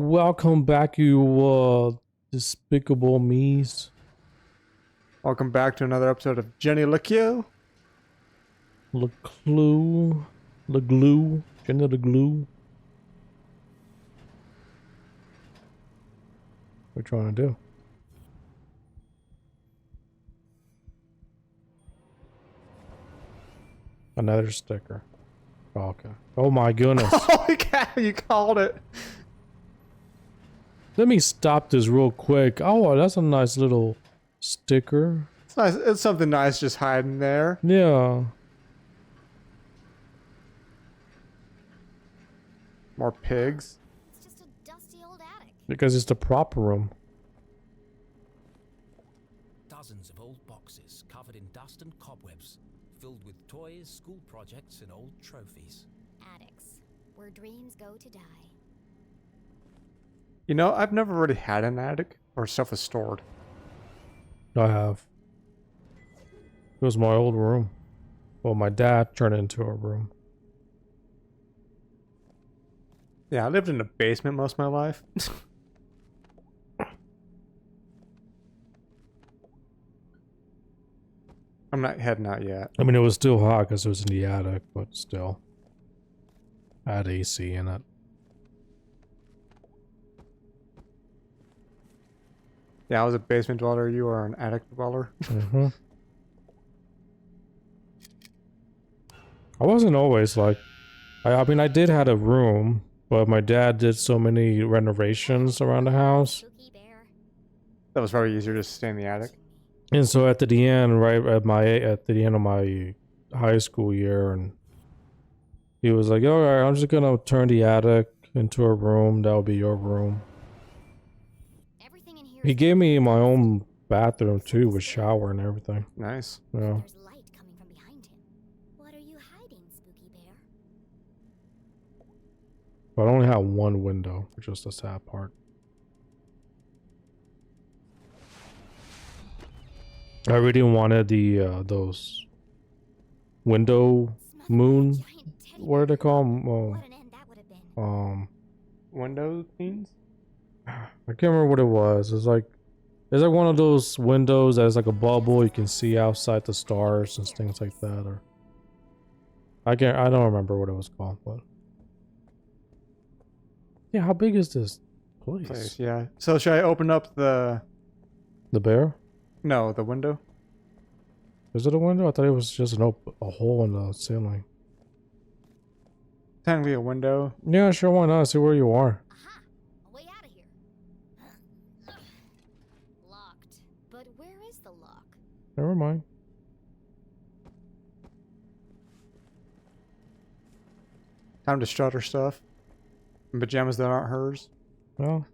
welcome back, you despicable me's. Welcome back to another episode of Jenny LeClue. LeClue. LeClue. Jenny LeClue. What are you trying to do? Another sticker. Oh, okay. Oh my goodness. Holy cow, you called it. Let me stop this real quick. Oh, that's a nice little sticker. It's nice. It's something nice just hiding there. Yeah. More pigs. It's just a dusty old attic. Because it's the proper room. Dozens of old boxes covered in dust and cobwebs, filled with toys, school projects, and old trophies. Attics, where dreams go to die. You know, I've never really had an attic where stuff was stored. I have. It was my old room. Well, my dad turned it into a room. Yeah, I lived in a basement most of my life. I'm not heading out yet. I mean, it was still hot because it was in the attic, but still. I had AC in it. Yeah, I was a basement dweller. You are an attic dweller. Mm-hmm. I wasn't always like... I mean, I did have a room, but my dad did so many renovations around the house. Spooky bear. That was probably easier just to stay in the attic. And so at the end, right at the end of my high school year, and he was like, "All right, I'm just gonna turn the attic into a room. That'll be your room." Everything in here. He gave me my own bathroom too, with shower and everything. Nice. Yeah. There's light coming from behind him. What are you hiding, spooky bear? But I only had one window, which was the sad part. I really wanted the those window moon. Giant teddy What are they bear. called? What an end that would have been. Window things? I can't remember what it was. It's like one of those windows that is like a bubble. You can see outside the stars and things like that. Or I don't remember what it was called, but yeah. How big is this place? Yeah. So should I open up the... The bear? No, the window? Is it a window? I thought it was just a hole in the ceiling. Technically a window. Yeah, sure. Why not? See where you are. Aha! A way out of here. Locked. But where is the lock? Never mind. Time to strut her stuff. In pajamas that aren't hers. Well,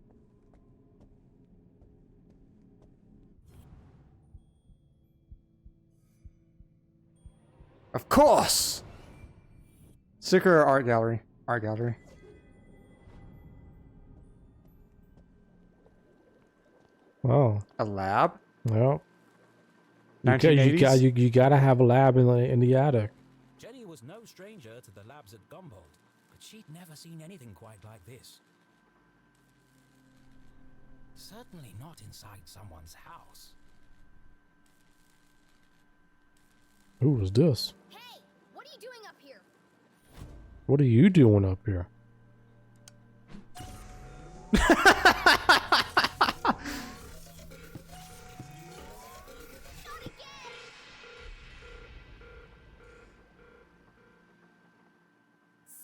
Of course! Sticker or art gallery? Art gallery. oh, A lab? well. You 1980s? gotta have a lab in the attic. Jenny was no stranger to the labs at Gumboldt, but she'd never seen anything quite like this. Certainly not inside someone's house. Who was this? Hey! What are you doing up here? What are you doing up here?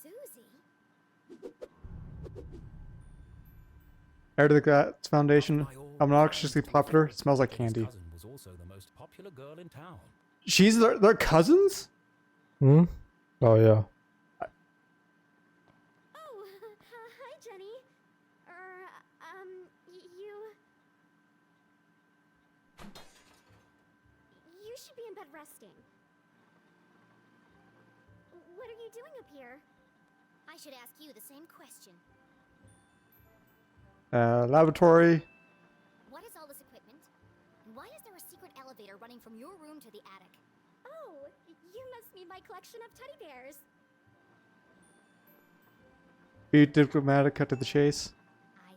Susie? Heir to the Glass Foundation. By all Obnoxiously accounts, popular. Jenny's Smells like cousin's candy. cousin was also the most popular girl in town. She's their cousins? Hmm? Oh, yeah. Oh, hi, Jenny. You should be in bed resting. What are you doing up here? I should ask you the same question. Laboratory. What is all this equipment? And why is there a secret elevator running from your room to the attic? Oh, you must mean my collection of teddy bears. Be diplomatic, cut to the chase. I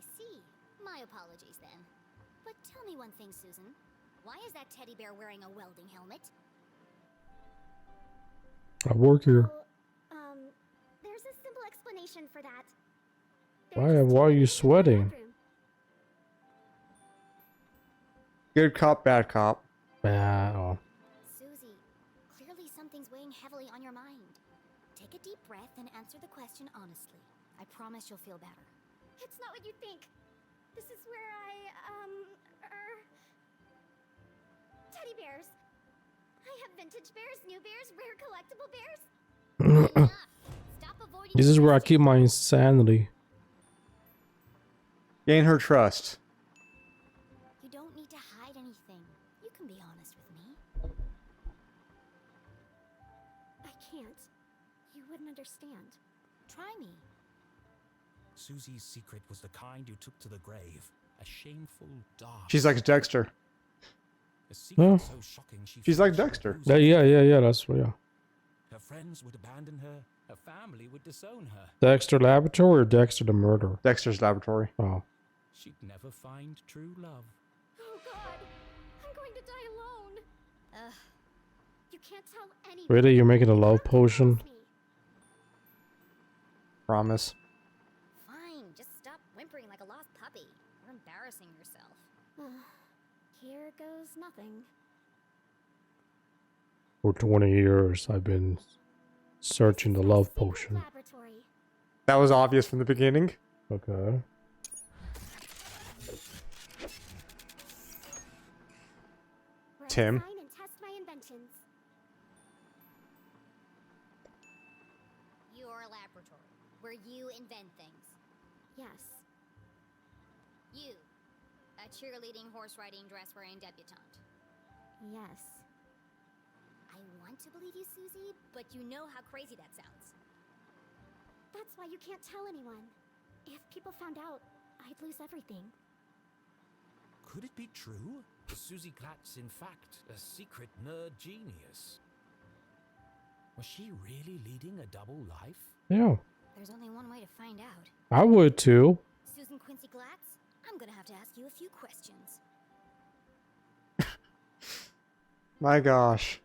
that teddy bear wearing a welding helmet? I work here. Oh, there's a simple explanation for that. Why are you sweating? Good cop, bad cop. Oh. Susie, clearly something's weighing heavily on your mind. Take a deep breath and answer the question honestly. I promise you'll feel better. It's not what you think. This is where teddy bears. I have vintage bears, new bears, rare collectible bears. Enough. Stop avoiding This is the where I question. keep my insanity. Gain her trust. You don't need to hide anything. You can be honest with me. I can't. You wouldn't understand. Try me. Susie's secret was the kind you took to the grave. A shameful, dark. She's like Dexter. A secret Huh? so shocking She's felt like she would Dexter. lose her. Yeah. That's yeah. Her friends would abandon her. Her family would disown her. Dexter Laboratory or Dexter the murderer? Dexter's laboratory. Oh. She'd never find true love. Oh God, I'm going to die alone. Ugh. You can't tell anyone. Really? You're making a love How can you potion? trust me? Promise. Fine, just stop whimpering like a lost puppy. You're embarrassing yourself. Here goes nothing. For 20 years, I've been searching the love Secret potion. laboratory. That was obvious from the beginning. Okay. Where I Tim. design and test my inventions. Your laboratory, where you invent things. Yes. You, a cheerleading, horse riding, dress wearing debutante. Yes. I want to believe you, Susie, but you know how crazy that sounds. That's why you can't tell anyone. If people found out, I'd lose everything. Could it be true? Was Susie Klatz, in fact, a secret nerd genius? Was she really leading a double life? Yeah. There's only one way to find out. I would too. Susan Quincy Glatz, I'm gonna have to ask you a few questions. My gosh.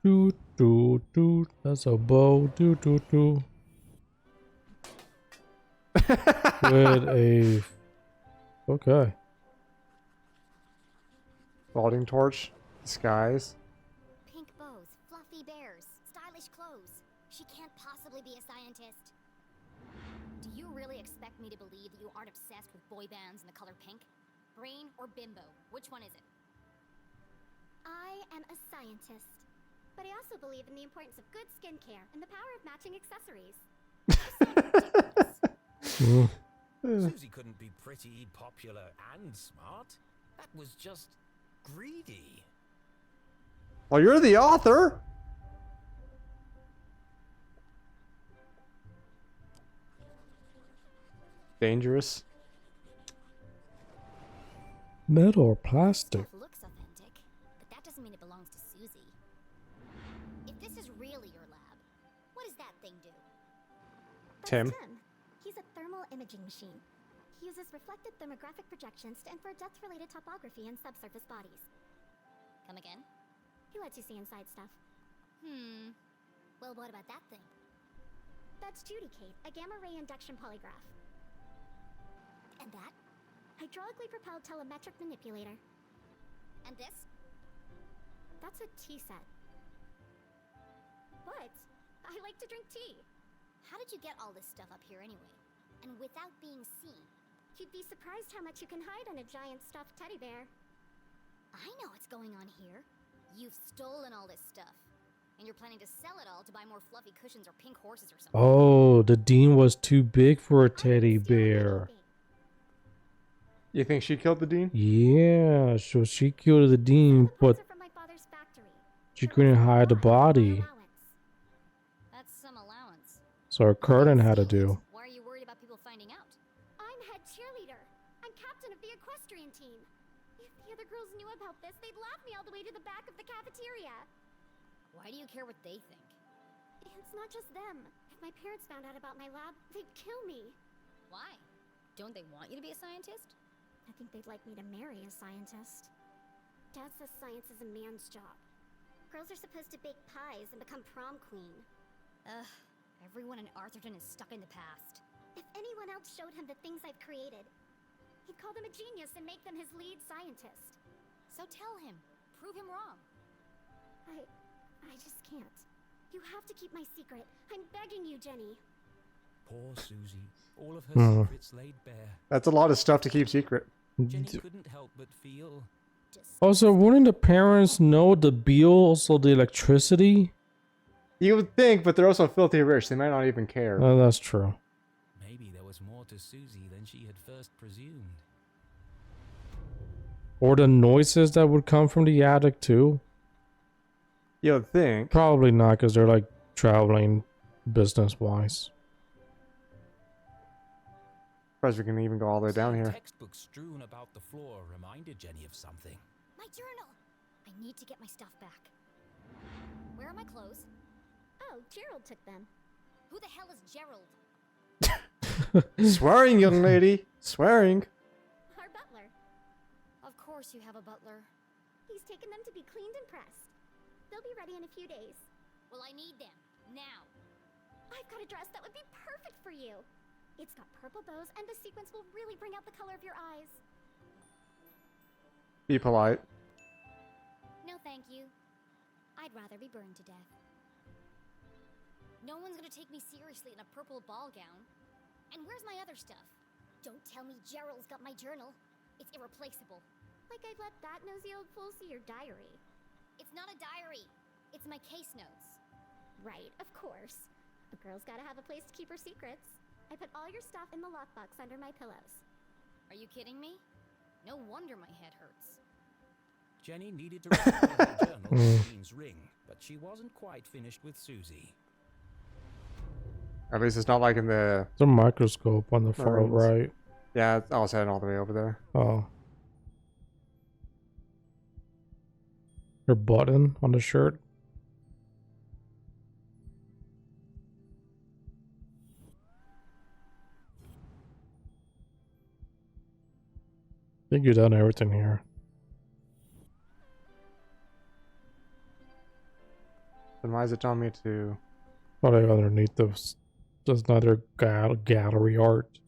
Doot, doot, doot. That's a bow. Doot, doot, doot. With a... Okay. Welding torch. Disguise. Pink bows, fluffy bears, stylish clothes. She can't possibly be a scientist. Do you really expect me to believe that you aren't obsessed with boy bands and the color pink? Brain or bimbo? Which one is it? I am a scientist. But I also believe in the importance of good skincare and the power of matching accessories. Mm. Susie couldn't be pretty, popular, and smart. That was just greedy. Well, you're the author. Dangerous. Metal or plastic? Stuff looks authentic, but that doesn't mean it belongs to Susie. If this is really your lab, what does that thing do? Tim. He's a thermal imaging machine. He uses reflected thermographic projections to infer depth-related topography in subsurface bodies. Come again? He lets you see inside stuff. Well, what about that thing? That's Judy Kate, a gamma-ray induction polygraph. And that? Hydraulically propelled telemetric manipulator. And this? That's a tea set. What? I like to drink tea. How did you get all this stuff up here anyway? And without being seen? You'd be surprised how much you can hide on a giant stuffed teddy bear. I know what's going on here. You've stolen all this stuff. And you're planning to sell it all to buy more fluffy cushions or pink horses or something. Oh, the dean was too big for a teddy I didn't steal bear. anything. You think she killed the dean? Yeah, so she killed the dean, The parts but are from my father's factory. she But couldn't most of hide the them are my body. allowance. That's some allowance. So her curtain had to do. Why are you worried about people finding out? I'm head cheerleader. I'm captain of the equestrian team. If the other girls knew about this, they'd laugh me all the way to the back of the cafeteria. Why do you care what they think? It's not just them. If my parents found out about my lab, they'd kill me. Why? Don't they want you to be a scientist? I think they'd like me to marry a scientist. Dad says science is a man's job. Girls are supposed to bake pies and become prom queen. Ugh, everyone in Arthurton is stuck in the past. If anyone else showed him the things I've created, he'd call them a genius and make them his lead scientist. So tell him. Prove him wrong. I just can't. You have to keep my secret. I'm begging you, Jenny. Poor Susie. All of her Hmm. secrets laid bare. That's a lot of stuff to keep secret. Jenny couldn't help but feel... Also, wouldn't the parents know the bills or the electricity? You would think, but they're also filthy rich. They might not even care. That's true. Maybe there was more to Susie than she had first presumed. Or the noises that would come from the attic too? You would think. Probably not, because they're like traveling business-wise. Surprised we can even go all the way down Seeing here. textbooks strewn about the floor reminded Jenny of something. My journal! I need to get my stuff back. Where are my clothes? Oh, Gerald took them. Who the hell is Gerald? Swearing, young lady. Swearing. Our butler. Of course you have a butler. He's taken them to be cleaned and pressed. They'll be ready in a few days. Well, I need them. Now. I've got a dress that would be perfect for you. It's got purple bows, and the sequins will really bring out the color of your eyes. Be polite. No, thank you. I'd rather be burned to death. No one's gonna take me seriously in a purple ball gown. And where's my other stuff? Don't tell me Gerald's got my journal. It's irreplaceable. Like I'd let that nosy old fool see your diary. It's not a diary. It's my case notes. Right, of course. A girl's gotta have a place to keep her secrets. I put all your stuff in the lockbox under my pillows. Are you kidding me? No wonder my head hurts. Jenny needed to recover her journal with Dean's ring, but she wasn't quite finished with Susie. At least it's not like in the... There's a microscope on the far Maroons. right. Yeah, I was heading all the way over there. Oh. Your button on the shirt. I think you've done everything here. Then why is it telling me to... Probably underneath those. There's another gallery art.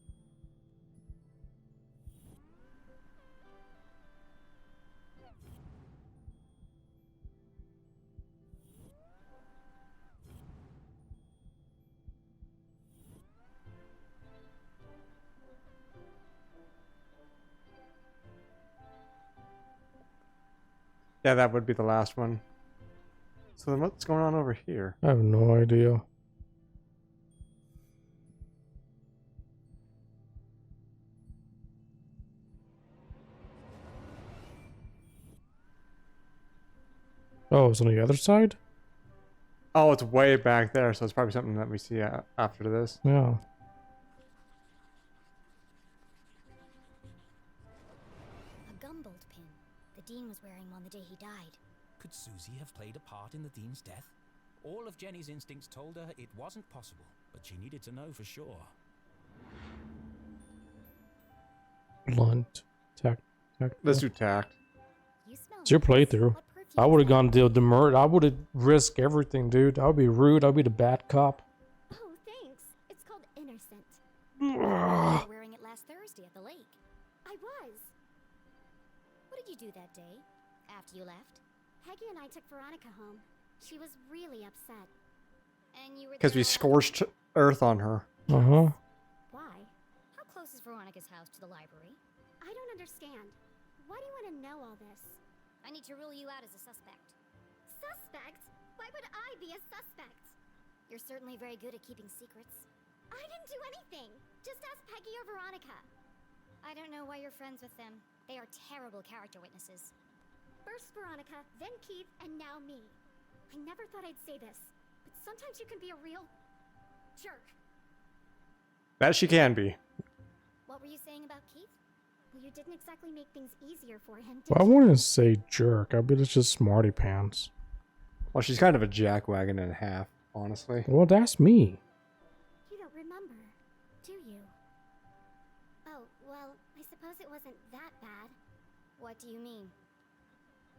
Yeah, that would be the last one. So then what's going on over here? I have no idea. Oh, it's on the other side? Oh, it's way back there, so it's probably something that we see after this. Yeah. A Gumboldt pin. The Dean was wearing one the day he died. Could Susie have played a part in the Dean's death? All of Jenny's instincts told her it wasn't possible, but she needed to know for sure. Blunt. Tact. Let's do tact. You smell It's your nice. playthrough. What perfume I would is have that? gone the murder. I would have risked everything, dude. I would be rude. I'd be the bad cop. Oh, thanks. It's called Innocent. You were wearing it last Thursday at the lake. I was. What did you do that day? After you left? Peggy and I took Veronica home. She was really upset. And you were Because there we all afternoon? scorched earth on her. Uh-huh. Why? How close is Veronica's house to the library? I don't understand. Why do you want to know all this? I need to rule you out as a suspect. Suspect? Why would I be a suspect? You're certainly very good at keeping secrets. I didn't do anything. Just ask Peggy or Veronica. I don't know why you're friends with them. They are terrible character witnesses. First Veronica, then Keith, and now me. I never thought I'd say this, but sometimes you can be a real jerk. That she can be. What were you saying about Keith? Well, you didn't exactly make things easier for him, did Well, I you? wouldn't say jerk. I bet it's just smarty pants. Well, she's kind of a jackwagon and a half. honestly. Well, that's me. You don't remember, do you? Oh, well, I suppose it wasn't that bad. What do you mean?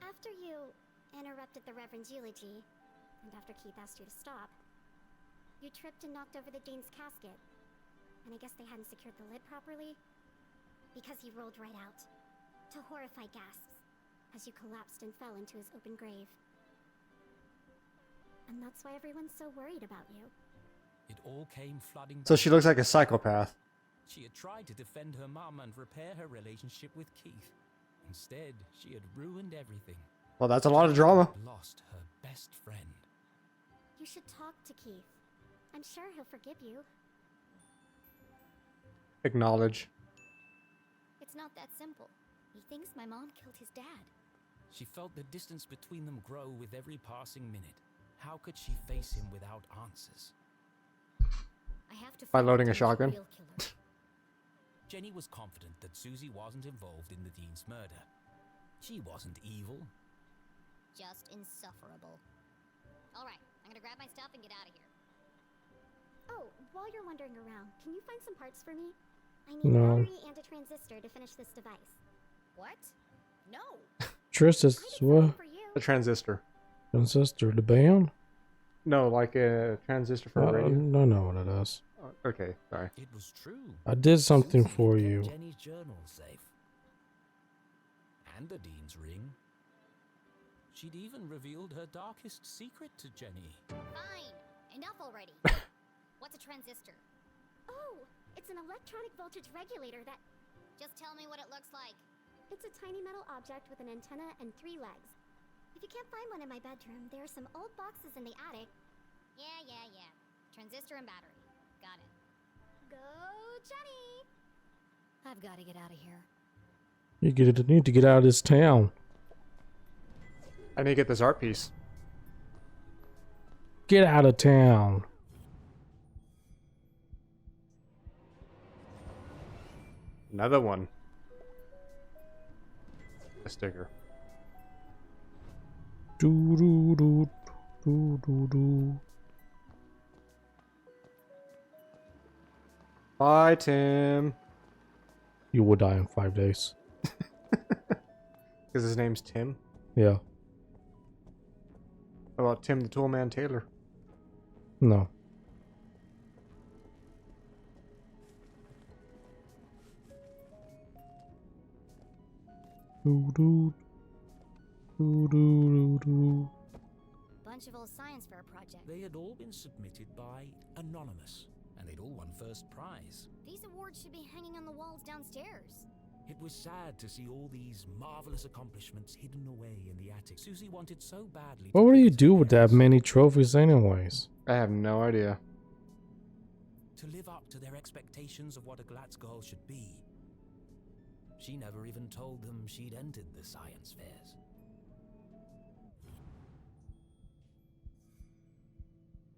After you interrupted the Reverend's eulogy, and after Keith asked you to stop, you tripped and knocked over the Dean's casket. And I guess they hadn't secured the lid properly, because he rolled right out, to horrified gasps, as you collapsed and fell into his open grave. And that's why everyone's so worried about you. It all came flooding So back. she looks like a psychopath. She had tried to defend her mum and repair her relationship with Keith. Instead, she had ruined everything. Well, that's a lot of drama. Lost her best friend. You should talk to Keith. I'm sure he'll forgive you. Acknowledge. It's not that simple. He thinks my mom killed his dad. She felt the distance between them grow with every passing minute. How could she face him without answers? I have to By find loading a the shotgun? real killer. Jenny was confident that Susie wasn't involved in the Dean's murder. She wasn't evil. Just insufferable. All right, I'm gonna grab my stuff and get out of here. Oh, while you're wandering around, can you find some parts for me? I need No. a battery and a transistor to finish this device. What? No. Tris is I did something what? for you. A transistor. Transistor, the band? No, like a transistor for a radio. I know what it is. Okay, sorry. It was true. I did something Susie for had you. kept Jenny's journal safe. And the Dean's ring. She'd even revealed her darkest secret to Jenny. Fine. Enough already. What's a transistor? Oh, it's an electronic voltage regulator that... Just tell me what it looks like. It's a tiny metal object with an antenna and 3 legs. If you can't find one in my bedroom, there are some old boxes in the attic. Yeah. Transistor and battery. Got it. Go, Jenny! I've got to get out of here. You need to get out of this town. I need to get this art piece. Get out of town. Another one. A sticker. Do do do do do do. Bye, Tim. You will die in 5 days. Because his name's Tim. Yeah. How about Tim the Toolman Taylor? No. Do do do do do. Bunch of old science fair projects. They had all been submitted by Anonymous, and they'd all won first prize. These awards should be hanging on the walls downstairs. It was sad to see all these marvelous accomplishments hidden away in the attic. Susie wanted so badly. What to would you get do to with theirs, that many trophies, anyways? I have no idea. to live up to their expectations of what a Glatz girl should be. She never even told them she'd entered the science fairs.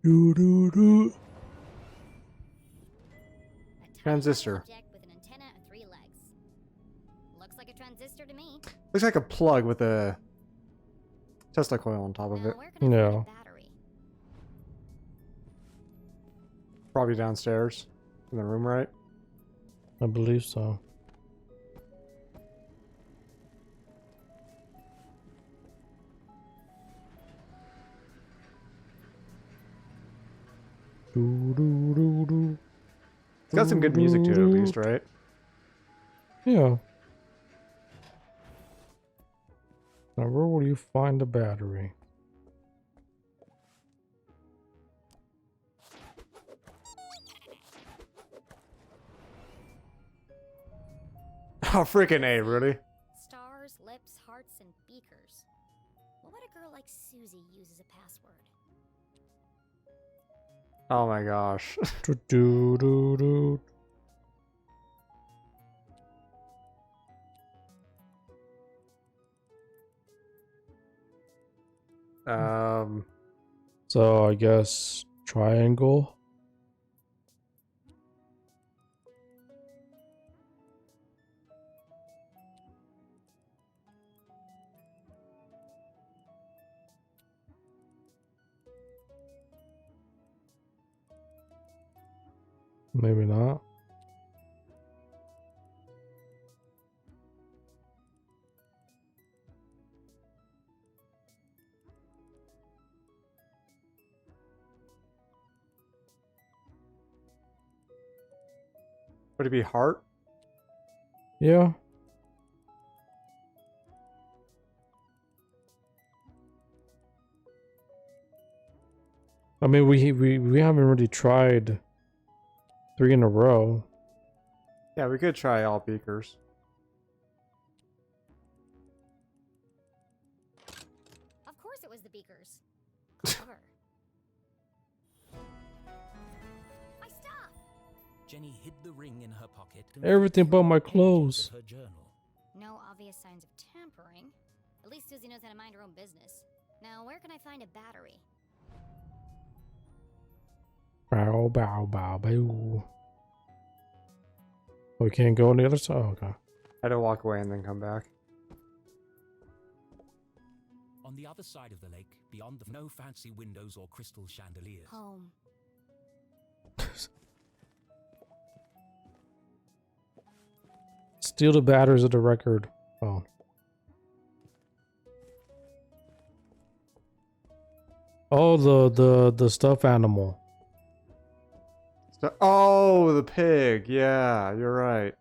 Do do do. A tiny Transistor. object with an antenna and 3 legs. Looks like a transistor to me. Looks like a plug with a Tesla coil on top of Now, it. where can I Yeah. find a battery? Probably downstairs. In the room, right? I believe so. Do do do do. It's got some good music to it, at least, right? Yeah. Now, where will you find the battery? Oh, freaking A, really? Stars, lips, hearts, and beakers. What would a girl like Susie use as a password? Oh my gosh. Do do do do. So I guess triangle. Maybe not. Would it be heart? Yeah. I mean, we haven't really tried 3 in a row. Yeah, we could try all beakers. Of course it was the beakers. Clever. My stuff! Jenny hid the ring in her pocket. and Everything flipped but through my the pages clothes. of her journal. No obvious signs of tampering. At least Susie knows how to mind her own business. Now, where can I find a battery? Bow, bow, bow, bow. We can't go on the other side? Oh, okay. I had to walk away and then come back. On the other side of the lake, beyond the no fancy windows or crystal chandeliers. Home. Steal the batteries of the record. Oh. Oh, the stuffed animal. Oh, the pig. Yeah, you're right.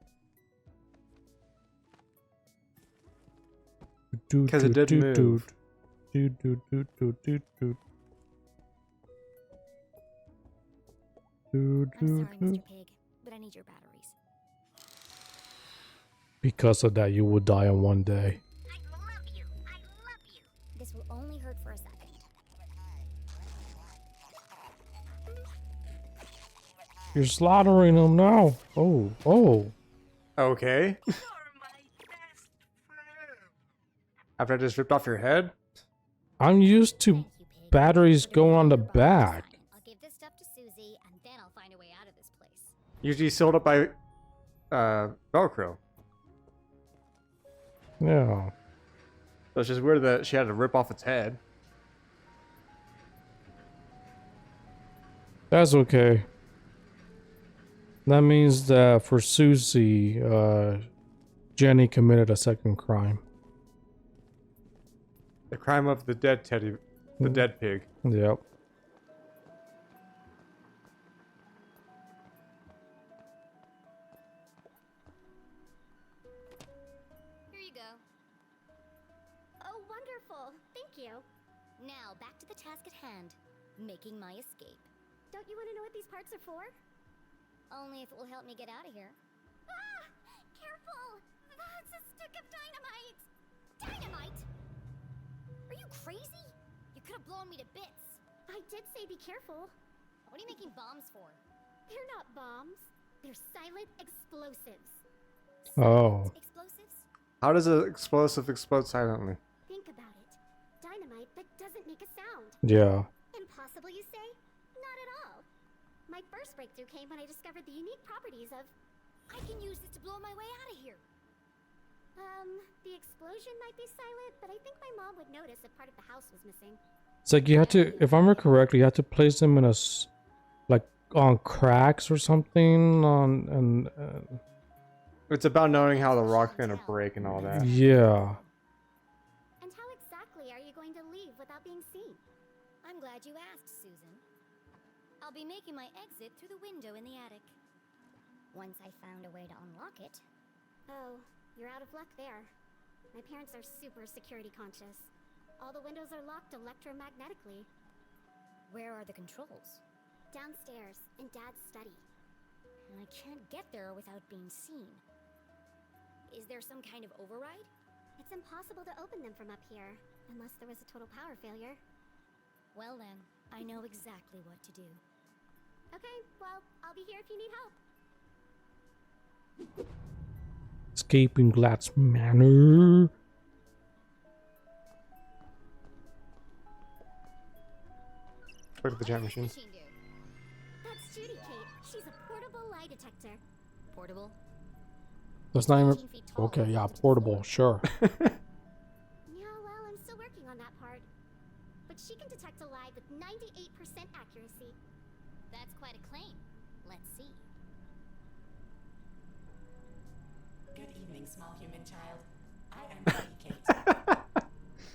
Because it did move. I'm sorry, Mr. Pig, but I need your batteries. Because of that, you will die in one day. I love you. I love you. This will only hurt for a second. You're slaughtering them now. Oh, oh. Okay. After I just ripped off your head? I'm used to Thank you, Pig. batteries But going if on the you borrow this back. time, I'll give this stuff to Susie, and then I'll find a way out of this place. Usually sealed up by Velcro. Yeah. So it's just weird that she had to rip off its head. That's okay. That means that for Susie, Jenny committed a second crime. The crime of the dead teddy, the dead pig. Yep. Here you go. Oh, wonderful. Thank you. Now, back to the task at hand. Making my escape. Don't you want to know what these parts are for? Only if it will help me get out of here. Ah! Careful! That's a stick of dynamite! Dynamite? Are you crazy? You could have blown me to bits. I did say be careful. What are you making bombs for? They're not bombs. They're silent explosives. Oh. Explosives? How does an explosive explode silently? Think about it. Dynamite that doesn't make a sound. Yeah. Impossible, you say? Not at all. My first breakthrough came when I discovered the unique properties of... I can use this to blow my way out of here. The explosion might be silent, but I think my mom would notice if part of the house was missing. It's like you have to, if I remember correctly, you have to place them in a, like on cracks or something on, and It's about knowing how the rock's gonna break and all that. yeah. And how exactly are you going to leave without being seen? I'm glad you asked, Susan. I'll be making my exit through the window in the attic. Once I found a way to unlock it. Oh, you're out of luck there. My parents are super security conscious. All the windows are locked electromagnetically. Where are the controls? Downstairs, in Dad's study. And I can't get there without being seen. Is there some kind of override? It's impossible to open them from up here, unless there was a total power failure. Well then, I know exactly what to do. Okay, well, I'll be here if you need help. Escaping Glad's Manor. Look at the giant machine. Machine do? That's Judy, Kate. She's a portable lie detector. Portable? That's not even 18 feet tall, okay. Yeah, mounted to the portable. floor. Sure. Yeah, well, I'm still working on that part. But she can detect a lie with 98% accuracy. That's quite a claim. Let's see. Good evening, small human child. I am Lady Kate,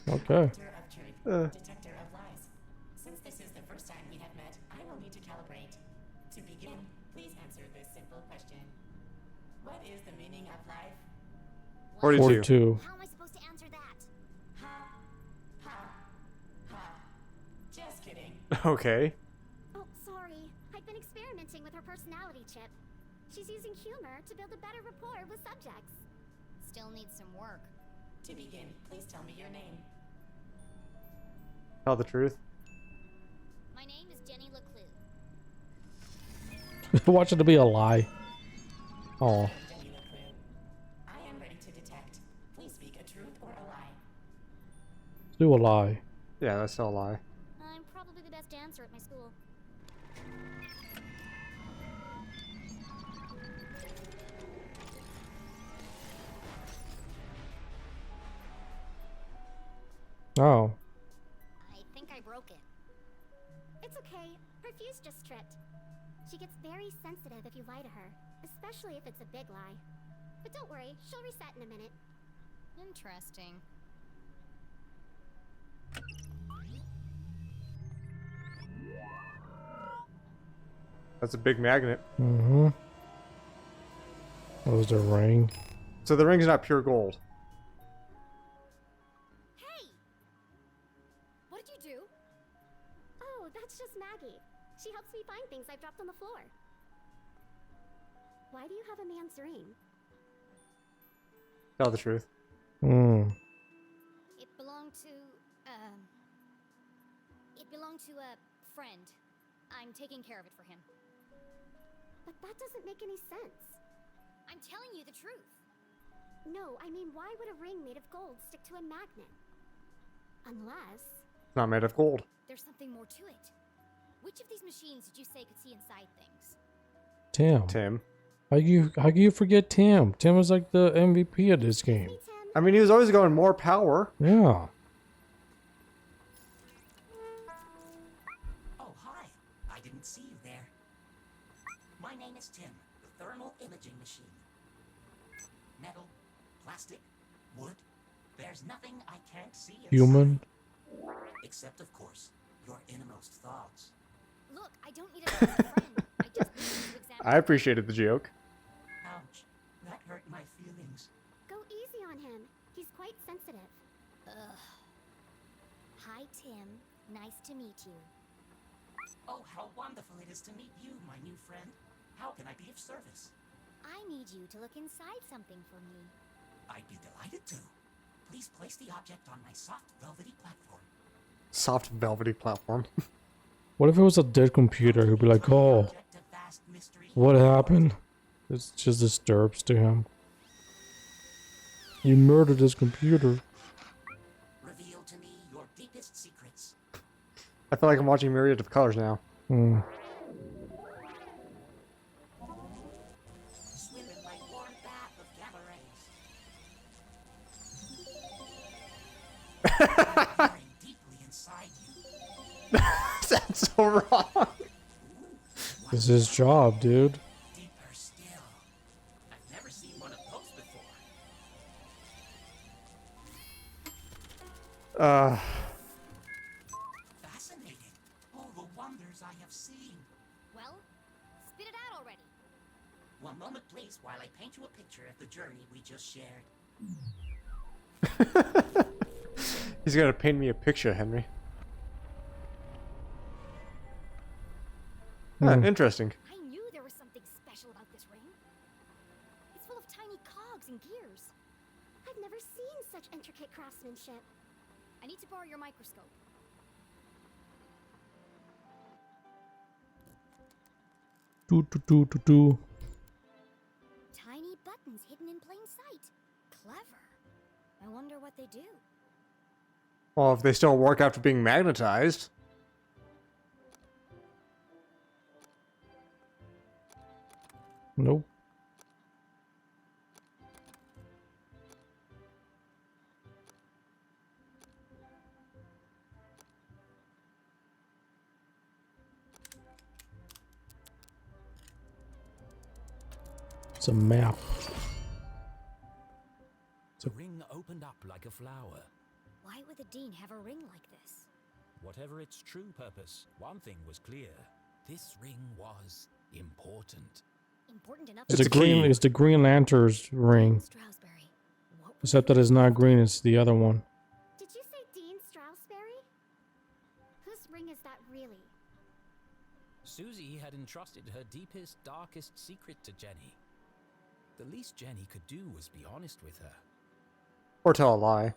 Okay. Arbiter of truth, detector of lies. Since this is the first time we have met, I will need to calibrate. To begin, please answer this simple question. What is the meaning of life? 42. 42. How am I supposed to answer that? Ha, ha, ha. Just kidding. Okay. Oh, sorry. I've been experimenting with her personality chip. She's using humor to build a better rapport with subjects. Still needs some work. To begin, please tell me your name. Tell the truth. My name is Jenny LeClue. Watch it to be a lie. Oh, Jenny LeClue. I am ready to detect. Please speak a truth or a lie. do a lie. Yeah, that's still a lie. I'm probably the best dancer at my school. Oh, I think I broke it. It's okay. Her fuse just tripped. She gets very sensitive if you lie to her, especially if it's a big lie. But don't worry, she'll reset in a minute. Interesting. That's a big magnet. mm-hmm. What was the ring? So the ring's not pure gold. Hey! What did you do? Oh, that's just Maggie. She helps me find things I've dropped on the floor. Why do you have a man's ring? Tell the truth. Hmm. It belonged to, a friend. I'm taking care of it for him. But that doesn't make any sense. I'm telling you the truth. No, I mean, why would a ring made of gold stick to a magnet? Unless... It's not made of gold. There's something more to it. Which of these machines did you say could see inside things? Tim. Tim. How can you forget Tim? Tim was like the MVP of this game. Hey, Tim. I mean, he was always going more power. Yeah. Oh, hi. I didn't see you there. My name is Tim, the thermal imaging machine. Metal, plastic, wood. There's nothing I can't see inside. Human. Except, of course, your innermost thoughts. Look, I don't need a friend. I just need you to examine. I appreciated the joke. Ouch. That hurt my feelings. Go easy on him. He's quite sensitive. Ugh. Hi, Tim. Nice to meet you. Oh, how wonderful it is to meet you, my new friend. How can I be of service? I need you to look inside something for me. I'd be delighted to. Please place the object on my soft, velvety platform. Soft, velvety platform. What if it was a dead computer? He'd be like, oh, Object of vast mystery. what happened? It just disturbs to him. You murdered his computer. Reveal to me your deepest secrets. I feel like I'm watching Myriad of Colors now. Hmm. Swim in my warm bath of gamma rays. Burning deeply inside you. That's so wrong. This is his job, dude. Deeper still. I've never seen one of those before. Fascinating. All the wonders I have seen. Well, spit it out already. One moment, please, while I paint you a picture of the journey we just shared. He's gonna paint me a picture, Henry. Interesting. I knew there was something special about this ring. It's full of tiny cogs and gears. I've never seen such intricate craftsmanship. I need to borrow your microscope. Do. Tiny buttons hidden in plain sight. Clever. I wonder what they do. Well, if they still work after being magnetized. Nope. It's a map. like a flower. Why would the Dean have a ring like this? Whatever its true purpose, one thing was clear. This ring was important. Important enough It's It's the a green. key. It's the Green Lantern's ring, Stroudsbury. What was except that it's not green. It's the other one. Did you say Dean Stroudsbury? Whose ring is that really? Susie had entrusted her deepest, darkest secret to Jenny. The least Jenny could do was be honest with her. Or tell a lie.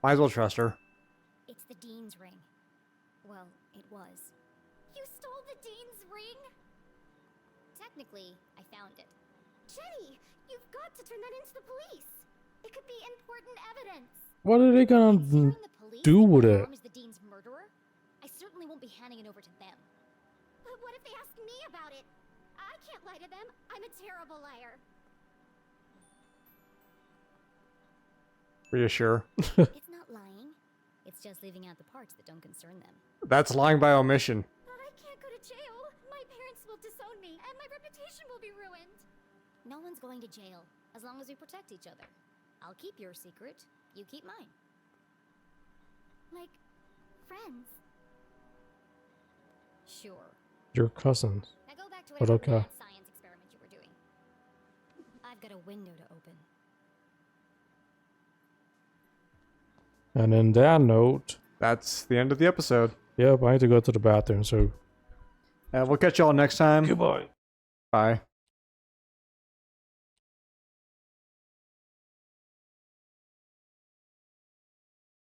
Might as well trust her. It's the Dean's ring. Well, it was. You stole the Dean's ring? Technically, I found it. Jenny, you've got to turn that into the police. It could be important evidence. What are they gonna Considering the police do think with my it? mom is the Dean's murderer, I certainly won't be handing it over to them. But what if they ask me about it? I can't lie to them. I'm a terrible liar. Are you sure? It's not lying. It's just leaving out the parts that don't concern them. That's lying by omission. But I can't go to jail. My parents will disown me, and my reputation will be ruined. No one's going to jail, as long as we protect each other. I'll keep your secret, you keep mine. Like, friends. Sure. Your cousins. Now go back to But whatever okay. mad science experiment you were doing. I've got a window to open. And in that note, That's the end of the episode. yep, I need to go to the bathroom. So We'll catch y'all next time. goodbye. Bye.